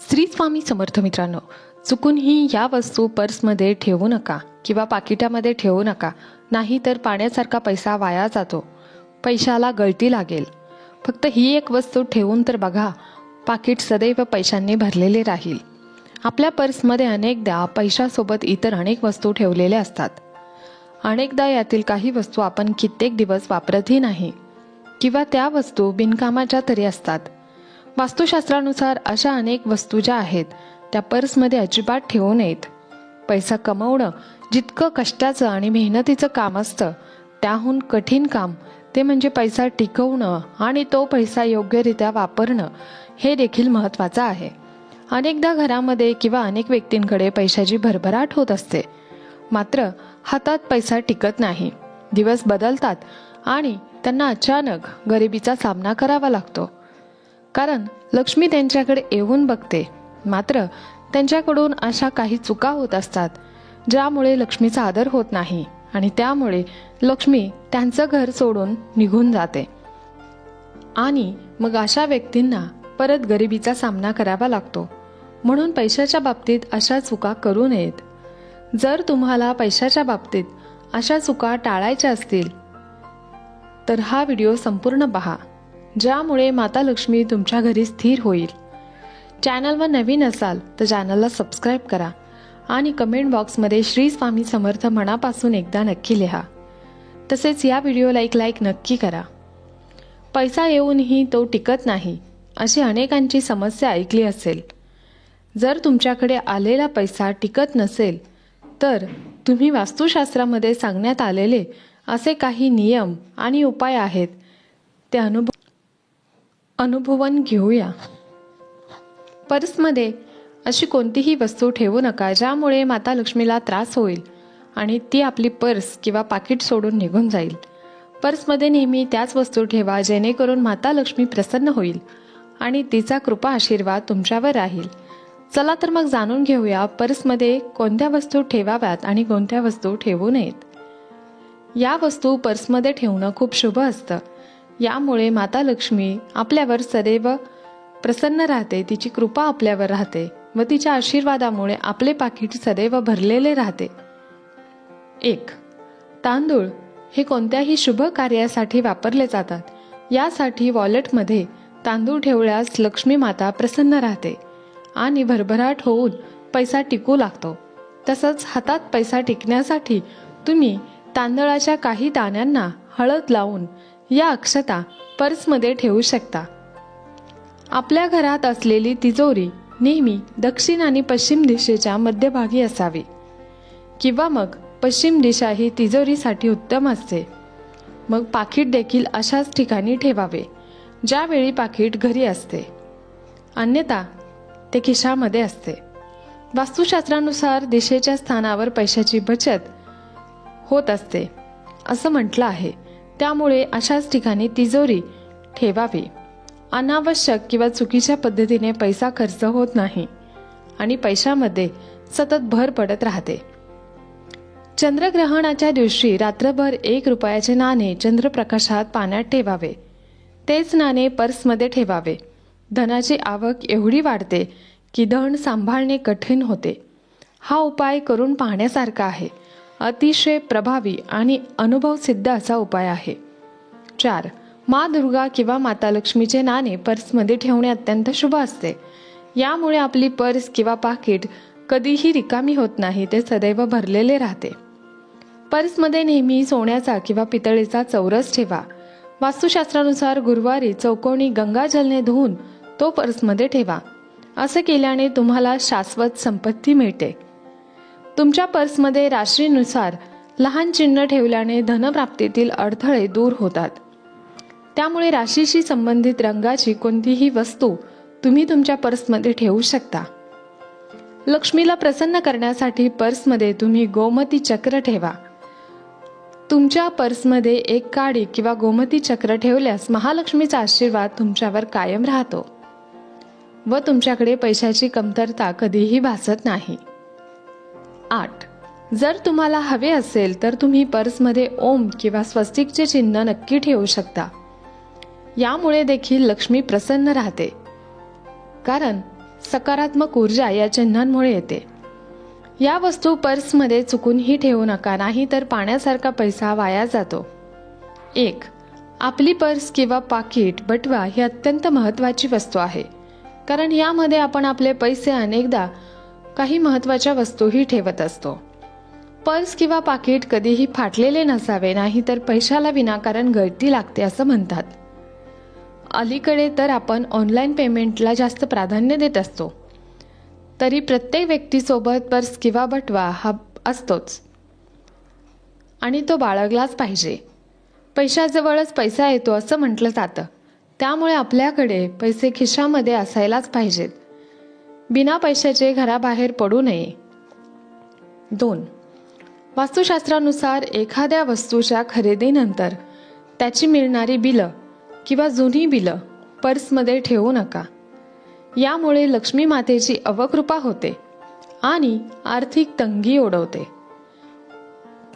श्री स्वामी समर्थ मित्रांनो, चुकूनही या वस्तू पर्समध्ये ठेवू नका किंवा पाकिटामध्ये ठेवू नका, नाहीतर पाण्यासारखा पैसा वाया जातो, पैशाला गळती लागेल. फक्त ही एक वस्तू ठेवून तर बघा, पाकिट सदैव पैशांनी भरलेले राहील. आपल्या पर्समध्ये अनेकदा पैशासोबत इतर अनेक वस्तू ठेवलेल्या असतात. अनेकदा यातील काही वस्तू आपण कित्येक दिवस वापरतही नाही किंवा त्या वस्तू बिनकामाच्या तरी असतात. वास्तुशास्त्रानुसार अशा अनेक वस्तू ज्या आहेत त्या पर्समध्ये अजिबात ठेवू नयेत. पैसा कमवणं जितकं कष्टाचं आणि मेहनतीचं काम असतं, त्याहून कठीण काम ते म्हणजे पैसा टिकवणं आणि तो पैसा योग्यरित्या वापरणं हे देखील महत्त्वाचं आहे. अनेकदा घरामध्ये किंवा अनेक व्यक्तींकडे पैशाची भरभराट होत असते, मात्र हातात पैसा टिकत नाही. दिवस बदलतात आणि त्यांना अचानक गरिबीचा सामना करावा लागतो. कारण लक्ष्मी त्यांच्याकडे येऊन बघते, मात्र त्यांच्याकडून अशा काही चुका होत असतात ज्यामुळे लक्ष्मीचा आदर होत नाही आणि त्यामुळे लक्ष्मी त्यांचं घर सोडून निघून जाते आणि मग अशा व्यक्तींना परत गरिबीचा सामना करावा लागतो. म्हणून पैशाच्या बाबतीत अशा चुका करू नयेत. जर तुम्हाला पैशाच्या बाबतीत अशा चुका टाळायच्या असतील तर हा व्हिडिओ संपूर्ण पहा, ज्यामुळे माता लक्ष्मी तुमच्या घरी स्थिर होईल. चॅनलवर नवीन असाल तर चॅनलला सबस्क्राईब करा आणि कमेंट बॉक्समध्ये श्री स्वामी समर्थ मनापासून एकदा नक्की लिहा. तसेच या व्हिडिओला एक लाईक नक्की करा. पैसा येऊनही तो टिकत नाही अशी अनेकांची समस्या ऐकली असेल. जर तुमच्याकडे आलेला पैसा टिकत नसेल तर तुम्ही वास्तुशास्त्रामध्ये सांगण्यात आलेले असे काही नियम आणि उपाय आहेत ते अनुभवून घेऊया. पर्समध्ये अशी कोणतीही वस्तू ठेवू नका ज्यामुळे माता लक्ष्मीला त्रास होईल आणि ती आपली पर्स किंवा पाकिट सोडून निघून जाईल. पर्समध्ये नेहमी त्याच वस्तू ठेवा जेणेकरून माता लक्ष्मी प्रसन्न होईल आणि तिचा कृपा आशीर्वाद तुमच्यावर राहील. चला तर मग जाणून घेऊया पर्समध्ये कोणत्या वस्तू ठेवाव्यात आणि कोणत्या वस्तू ठेवू नयेत. या वस्तू पर्समध्ये ठेवणं खूप शुभ असतं. यामुळे माता लक्ष्मी आपल्यावर सदैव प्रसन्न राहते, तिची कृपा आपल्यावर राहते व तिच्या आशीर्वादामुळे आपले पाकिट सदैव भरलेले राहते. 1. तांदूळ हे कोणत्याही शुभ कार्यासाठी वापरले जातात. यासाठी वॉलेटमध्ये तांदूळ ठेवल्यास लक्ष्मी माता प्रसन्न राहते आणि भरभराट होऊन पैसा टिकू लागतो. तसंच हातात पैसा टिकण्यासाठी तुम्ही तांदळाच्या काही दाण्यांना हळद लावून या अक्षता पर्समध्ये ठेवू शकता. आपल्या घरात असलेली तिजोरी नेहमी दक्षिण आणि पश्चिम दिशेच्या मध्यभागी असावी किंवा मग पश्चिम दिशा ही तिजोरीसाठी उत्तम असते. मग पाकिट देखील अशाच ठिकाणी ठेवावे ज्यावेळी पाकिट घरी असते, अन्यथा ते खिशामध्ये असते. वास्तुशास्त्रानुसार दिशेच्या स्थानावर पैशाची बचत होत असते असं म्हटलं आहे. त्यामुळे अशाच ठिकाणी तिजोरी ठेवावी. अनावश्यक किंवा चुकीच्या पद्धतीने पैसा खर्च होत नाही आणि पैशामध्ये सतत भर पडत राहते. चंद्रग्रहणाच्या दिवशी रात्रभर 1 रुपयाचे नाणे चंद्रप्रकाशात पाण्यात ठेवावे. तेच नाणे पर्समध्ये ठेवावे. धनाची आवक एवढी वाढते की धन सांभाळणे कठीण होते. हा उपाय करून पाहण्यासारखा आहे. अतिशय प्रभावी आणि अनुभवसिद्ध असा उपाय आहे. 4. माँ दुर्गा किंवा माता लक्ष्मीचे नाणे पर्समध्ये ठेवणे अत्यंत शुभ असते. यामुळे आपली पर्स किंवा पाकिट कधीही रिकामी होत नाही, ते सदैव भरलेले राहते. पर्समध्ये नेहमी सोन्याचा किंवा पितळेचा चौरस ठेवा. वास्तुशास्त्रानुसार गुरुवारी चौकोनी गंगाजलने धुवून तो पर्समध्ये ठेवा. असे केल्याने तुम्हाला शाश्वत संपत्ती मिळते. तुमच्या पर्समध्ये राशीनुसार लहान चिन्ह ठेवल्याने धनप्राप्तीतील अडथळे दूर होतात. त्यामुळे राशीशी संबंधित रंगाची कोणतीही वस्तू तुम्ही तुमच्या पर्समध्ये ठेवू शकता. लक्ष्मीला प्रसन्न करण्यासाठी पर्समध्ये तुम्ही गोमती चक्र ठेवा. तुमच्या पर्समध्ये एक काडी किंवा गोमती चक्र ठेवल्यास महालक्ष्मीचा आशीर्वाद तुमच्यावर कायम राहतो व तुमच्याकडे पैशाची कमतरता कधीही भासत नाही. 8. जर तुम्हाला हवे असेल तर तुम्ही पर्समध्ये ओम किंवा स्वस्तिकचे चिन्ह नक्की ठेवू शकता. यामुळे देखील लक्ष्मी प्रसन्न राहते. कारण सकारात्मक ऊर्जा या चिन्हांमुळे येते. या वस्तू पर्समध्ये चुकूनही ठेवू नका, नाही तर पाण्यासारखा पैसा वाया जातो. 1. आपली पर्स किंवा पाकिट बटवा ही अत्यंत महत्त्वाची वस्तू आहे, कारण यामध्ये आपण आपले पैसे अनेकदा काही महत्त्वाच्या वस्तूही ठेवत असतो. पर्स किंवा पाकिट कधीही फाटलेले नसावे, नाही तर पैशाला विनाकारण गळती लागते असं म्हणतात. अलीकडे तर आपण ऑनलाईन पेमेंटला जास्त प्राधान्य देत असतो, तरी प्रत्येक व्यक्तीसोबत पर्स किंवा बटवा हा असतोच आणि तो बाळगलाच पाहिजे. पैशाजवळच पैसा येतो असं म्हटलं जातं, त्यामुळे आपल्याकडे पैसे खिशामध्ये असायलाच पाहिजेत. बिना पैशाचे घराबाहेर पडू नये. 2. वास्तुशास्त्रानुसार एखाद्या वस्तूच्या खरेदीनंतर त्याची मिळणारी बिलं किंवा जुनी बिलं पर्समध्ये ठेवू नका. यामुळे लक्ष्मी मातेची अवकृपा होते आणि आर्थिक तंगी ओढवते.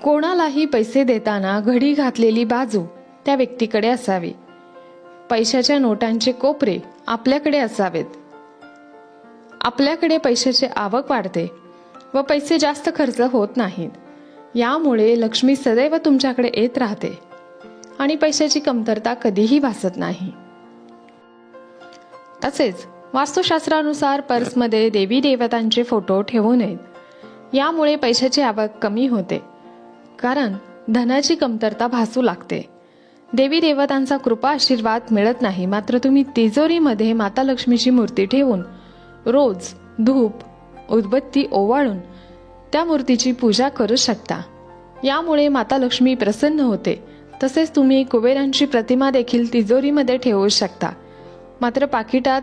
कोणालाही पैसे देताना घडी घातलेली बाजू त्या व्यक्तीकडे असावी. पैशाच्या नोटांचे कोपरे आपल्याकडे असावेत. आपल्याकडे पैशाची आवक वाढते व पैसे जास्त खर्च होत नाहीत. यामुळे लक्ष्मी सदैव तुमच्याकडे येत राहते आणि पैशाची कमतरता कधीही भासत नाही. तसेच वास्तुशास्त्रानुसार पर्समध्ये देवी देवतांचे फोटो ठेवू नयेत. यामुळे पैशाची आवक कमी होते, कारण धनाची कमतरता भासू लागते. देवी देवतांचा कृपा आशीर्वाद मिळत नाही. मात्र तुम्ही तिजोरीमध्ये माता लक्ष्मीची मूर्ती ठेवून रोज धूप उदबत्ती ओवाळून त्या मूर्तीची पूजा करू शकता. यामुळे माता लक्ष्मी प्रसन्न होते. तसेच तुम्ही कुबेरांची प्रतिमा देखील तिजोरीमध्ये ठेवू शकता. मात्र पाकिटात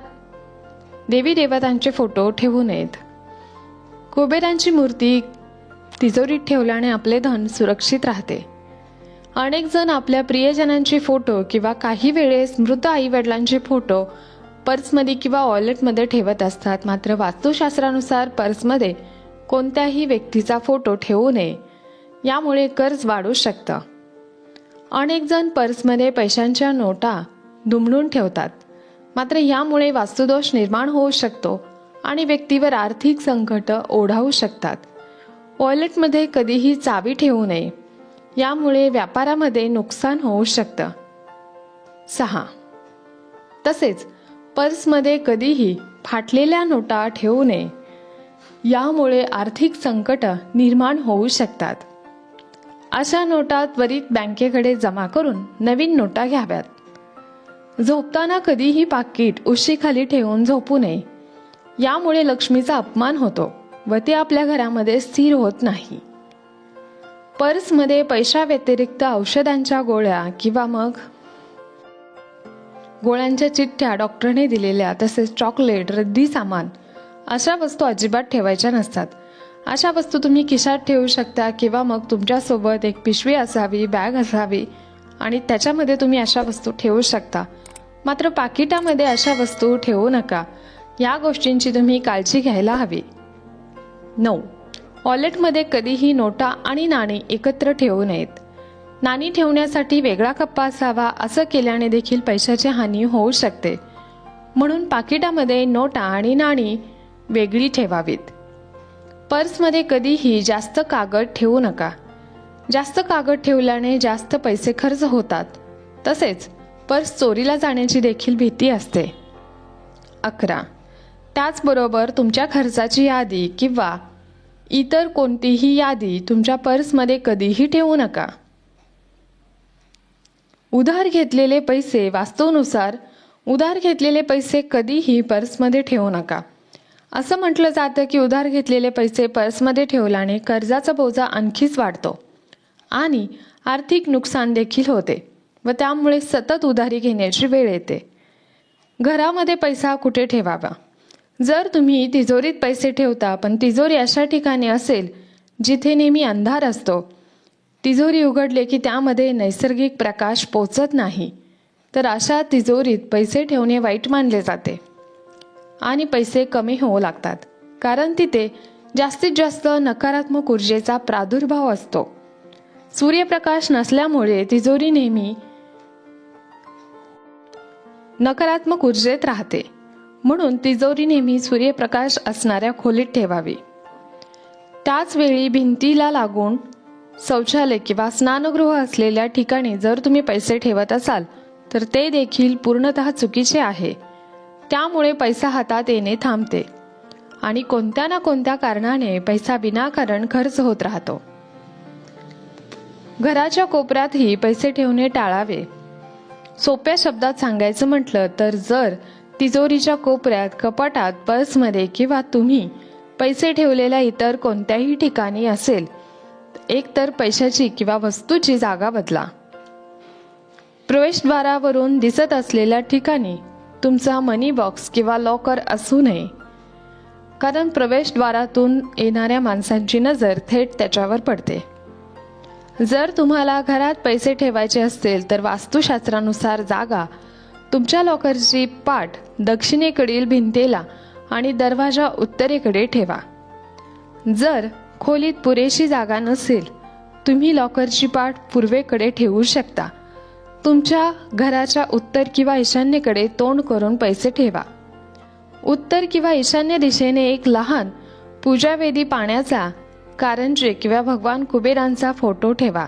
देवी देवतांचे फोटो ठेवू नयेत. कुबेरांची मूर्ती तिजोरीत ठेवल्याने आपले धन सुरक्षित राहते. अनेक जण आपल्या प्रियजनांचे फोटो किंवा काही वेळेस मृत आईवडिलांचे फोटो पर्समध्ये किंवा वॉलेटमध्ये ठेवत असतात. मात्र वास्तुशास्त्रानुसार पर्समध्ये कोणत्याही व्यक्तीचा फोटो ठेवू नये. यामुळे कर्ज वाढू शकतं. अनेक जण पर्समध्ये पैशांच्या नोटा दुमडून ठेवतात. मात्र यामुळे वास्तुदोष निर्माण होऊ शकतो आणि व्यक्तीवर आर्थिक संकट ओढावू शकतात. वॉलेटमध्ये कधीही चावी ठेवू नये. यामुळे व्यापारामध्ये नुकसान होऊ शकतं. 6. तसेच पर्समध्ये कधीही फाटलेल्या नोटा ठेवू नये. यामुळे आर्थिक संकट निर्माण होऊ शकतात. अशा नोटा त्वरित बँकेकडे जमा करून नवीन नोटा घ्याव्यात. झोपताना कधीही पाकिट उशीखाली ठेवून झोपू नये. यामुळे लक्ष्मीचा अपमान होतो व ती आपल्या घरामध्ये स्थिर होत नाही. पर्समध्ये पैशाव्यतिरिक्त औषधांच्या गोळ्या किंवा मग गोळ्यांच्या चिठ्ठ्या डॉक्टरने दिलेल्या, तसेच चॉकलेट, रद्दी सामान अशा वस्तू अजिबात ठेवायच्या नसतात. अशा वस्तू तुम्ही खिशात ठेवू शकता किंवा मग तुमच्यासोबत एक पिशवी असावी, बॅग असावी आणि त्याच्यामध्ये तुम्ही अशा वस्तू ठेवू शकता. मात्र पाकिटामध्ये अशा वस्तू ठेवू नका. या गोष्टींची तुम्ही काळजी घ्यायला हवी. 9. वॉलेटमध्ये कधीही नोटा आणि नाणी एकत्र ठेवू नयेत. नाणी ठेवण्यासाठी वेगळा कप्पा असावा. असं केल्याने देखील पैशाची हानी होऊ शकते. म्हणून पाकिटामध्ये नोटा आणि नाणी वेगळी ठेवावीत. पर्समध्ये कधीही जास्त कागद ठेवू नका. जास्त कागद ठेवल्याने जास्त पैसे खर्च होतात. तसेच पर्स चोरीला जाण्याची देखील भीती असते. 11. त्याचबरोबर तुमच्या खर्चाची यादी किंवा इतर कोणतीही यादी तुमच्या पर्समध्ये कधीही ठेवू नका. उधार घेतलेले पैसे वास्तूनुसार उधार घेतलेले पैसे कधीही पर्समध्ये ठेवू नका. असं म्हटलं जातं की उधार घेतलेले पैसे पर्समध्ये ठेवल्याने कर्जाचा बोजा आणखीच वाढतो आणि आर्थिक नुकसान देखील होते व त्यामुळे सतत उधारी घेण्याची वेळ येते. घरामध्ये पैसा कुठे ठेवावा? जर तुम्ही तिजोरीत पैसे ठेवता पण तिजोरी अशा ठिकाणी असेल जिथे नेहमी अंधार असतो, तिजोरी उघडले की त्यामध्ये नैसर्गिक प्रकाश पोचत नाही, तर अशा तिजोरीत पैसे ठेवणे वाईट मानले जाते आणि पैसे कमी होऊ लागतात, कारण तिथे जास्तीत जास्त नकारात्मक ऊर्जेचा प्रादुर्भाव असतो. सूर्यप्रकाश नसल्यामुळे तिजोरी नेहमी नकारात्मक ऊर्जेत राहते म्हणून तिजोरी नेहमी सूर्यप्रकाश असणाऱ्या खोलीत ठेवावी. त्याच वेळी भिंतीला लागून शौचालय किंवा स्नानगृह असलेल्या ठिकाणी जर तुम्ही पैसे ठेवत असाल तर ते देखील पूर्णतः चुकीचे आहे. त्यामुळे पैसा हातात येणे थांबते आणि कोणत्या ना कोणत्या कारणाने पैसा विनाकारण खर्च होत राहतो. घराच्या कोपऱ्यातही पैसे ठेवणे टाळावे. सोप्या शब्दात सांगायचं म्हटलं तर जर तिजोरीच्या कोपऱ्यात, कपाटात, पर्समध्ये किंवा तुम्ही पैसे ठेवलेल्या इतर कोणत्याही ठिकाणी असेल, एकतर पैशाची किंवा वस्तूची जागा बदला. प्रवेशद्वारावरून दिसत असलेल्या ठिकाणी तुमचा मनी बॉक्स किंवा लॉकर असू नये, कारण प्रवेशद्वारातून येणाऱ्या माणसांची नजर थेट त्याच्यावर पडते. जर तुम्हाला घरात पैसे ठेवायचे असतील तर वास्तुशास्त्रानुसार जागा तुमच्या लॉकरची पाठ दक्षिणेकडील भिंतीला आणि दरवाजा उत्तरेकडे ठेवा. जर खोलीत पुरेशी जागा नसेल, तुम्ही लॉकरची पाठ पूर्वेकडे ठेवू शकता. तुमच्या घराच्या उत्तर किंवा ईशान्येकडे तोंड करून पैसे ठेवा. उत्तर किंवा ईशान्य दिशेने एक लहान पूजावेदी, पाण्याचा कारंजे किंवा भगवान कुबेरांचा फोटो ठेवा.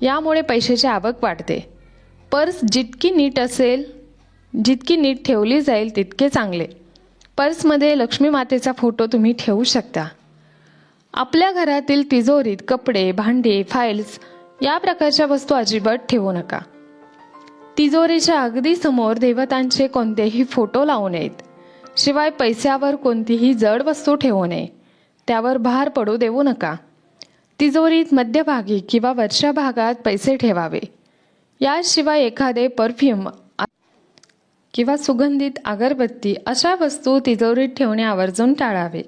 यामुळे पैशाची आवक वाढते. पर्स जितकी नीट ठेवली जाईल तितके चांगले. पर्समध्ये लक्ष्मी मातेचा फोटो तुम्ही ठेवू शकता. आपल्या घरातील तिजोरीत कपडे, भांडी, फाईल्स या प्रकारच्या वस्तू अजिबात ठेवू नका. तिजोरीच्या अगदी समोर देवतांचे कोणतेही फोटो लावू नयेत. शिवाय पैशावर कोणतीही जड वस्तू ठेवू नये. त्यावर भार पडू देऊ नका. तिजोरीत मध्यभागी किंवा वरच्या भागात पैसे ठेवावे. याशिवाय एखादे परफ्यूम किंवा सुगंधित अगरबत्ती अशा वस्तू तिजोरीत ठेवणे आवर्जून टाळावे.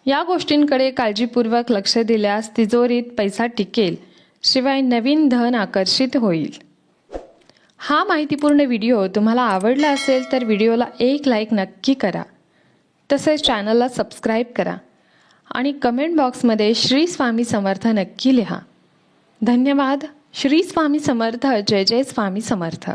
या गोष्टींकडे काळजीपूर्वक लक्ष दिल्यास तिजोरीत पैसा टिकेल, शिवाय नवीन धन आकर्षित होईल. हा माहितीपूर्ण व्हिडिओ तुम्हाला आवडला असेल तर व्हिडिओला एक लाईक नक्की करा. तसेच चॅनलला सबस्क्राईब करा आणि कमेंट बॉक्समध्ये श्री स्वामी समर्थ नक्की लिहा. धन्यवाद. श्री स्वामी समर्थ. जय जय स्वामी समर्थ.